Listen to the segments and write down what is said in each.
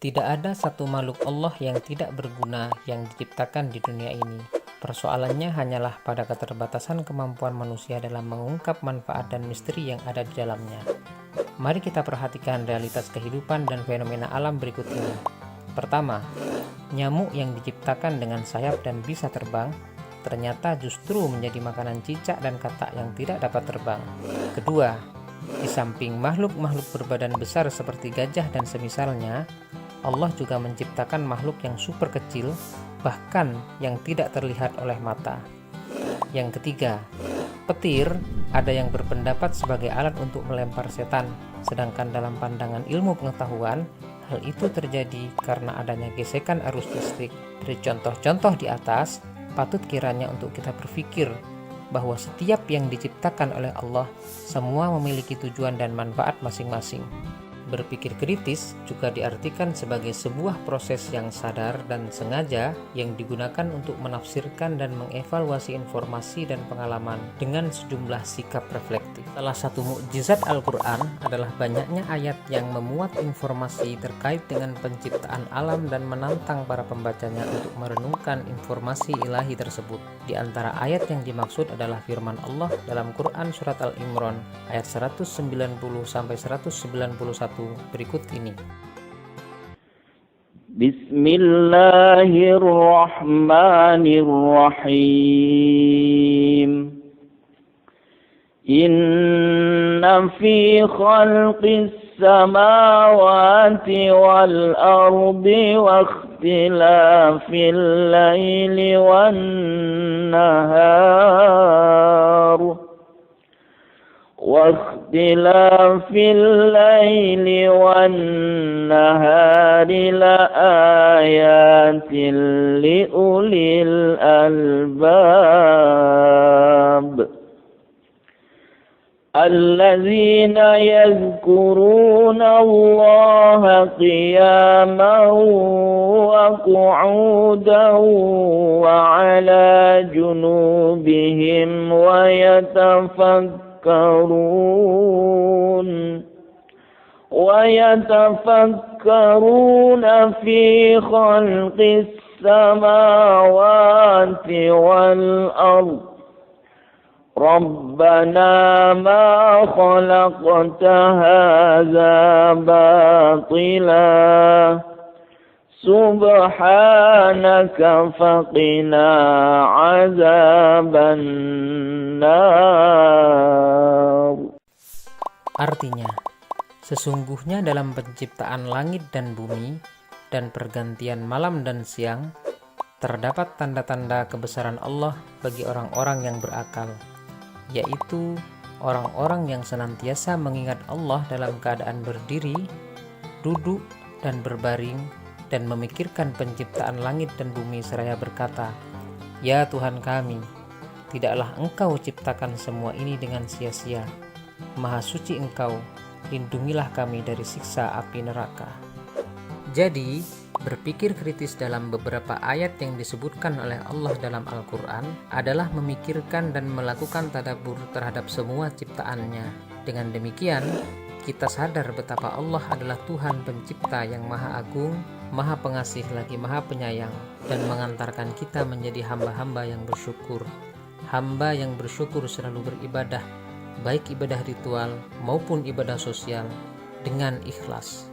Tidak ada satu makhluk Allah yang tidak berguna yang diciptakan di dunia ini. Persoalannya hanyalah pada keterbatasan kemampuan manusia dalam mengungkap manfaat dan misteri yang ada di dalamnya. Mari kita perhatikan realitas kehidupan dan fenomena alam berikut ini. Pertama, nyamuk yang diciptakan dengan sayap dan bisa terbang, ternyata justru menjadi makanan cicak dan katak yang tidak dapat terbang. Kedua, di samping makhluk-makhluk berbadan besar seperti gajah dan semisalnya, Allah juga menciptakan makhluk yang super kecil, bahkan yang tidak terlihat oleh mata. Yang ketiga, petir ada yang berpendapat sebagai alat untuk melempar setan, sedangkan dalam pandangan ilmu pengetahuan, hal itu terjadi karena adanya gesekan arus listrik. Dari contoh-contoh di atas, patut kiranya untuk kita berpikir bahwa setiap yang diciptakan oleh Allah semua memiliki tujuan dan manfaat masing-masing. Berpikir kritis juga diartikan sebagai sebuah proses yang sadar dan sengaja yang digunakan untuk menafsirkan dan mengevaluasi informasi dan pengalaman dengan sejumlah sikap reflektif. Salah satu mukjizat Al-Quran adalah banyaknya ayat yang memuat informasi terkait dengan penciptaan alam dan menantang para pembacanya untuk merenungkan informasi ilahi tersebut. Di antara ayat yang dimaksud adalah firman Allah dalam Quran Surat Al-Imran ayat 190-191 berikut ini. Bismillahirrahmanirrahim. Inna fi khalqis samawati wal ardi wa ikhtilafil laili wan nahar واختلاف الليل والنهار لآيات لأولي الألباب الذين يذكرون الله قياما وقعودا وعلى جنوبهم ويتفكرون في خلق السماوات والأرض ربنا ما خلقت هذا باطلا سبحانك فقنا عذاب النار. Artinya, sesungguhnya dalam penciptaan langit dan bumi dan pergantian malam dan siang, terdapat tanda-tanda kebesaran Allah bagi orang-orang yang berakal, yaitu orang-orang yang senantiasa mengingat Allah dalam keadaan berdiri, duduk, dan berbaring, dan memikirkan penciptaan langit dan bumi seraya berkata, "Ya Tuhan kami, tidaklah Engkau ciptakan semua ini dengan sia-sia. Maha suci Engkau, lindungilah kami dari siksa api neraka." Jadi, berpikir kritis dalam beberapa ayat yang disebutkan oleh Allah dalam Al-Quran adalah memikirkan dan melakukan tadabbur terhadap semua ciptaannya. Dengan demikian, kita sadar betapa Allah adalah Tuhan pencipta yang maha agung, maha pengasih lagi maha penyayang, dan mengantarkan kita menjadi hamba-hamba yang bersyukur. Hamba yang bersyukur selalu beribadah, baik ibadah ritual maupun ibadah sosial, dengan ikhlas.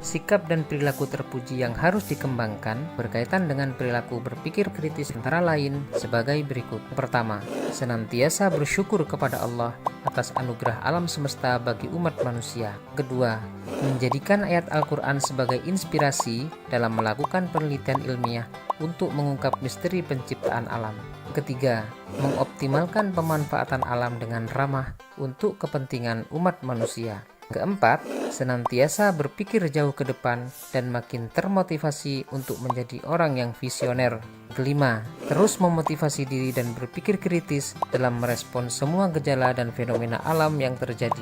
Sikap dan perilaku terpuji yang harus dikembangkan berkaitan dengan perilaku berpikir kritis antara lain sebagai berikut. Pertama, senantiasa bersyukur kepada Allah atas anugerah alam semesta bagi umat manusia. Kedua, menjadikan ayat Al-Quran sebagai inspirasi dalam melakukan penelitian ilmiah untuk mengungkap misteri penciptaan alam. Ketiga, mengoptimalkan pemanfaatan alam dengan ramah untuk kepentingan umat manusia. Keempat, senantiasa berpikir jauh ke depan dan makin termotivasi untuk menjadi orang yang visioner. Kelima, terus memotivasi diri dan berpikir kritis dalam merespons semua gejala dan fenomena alam yang terjadi.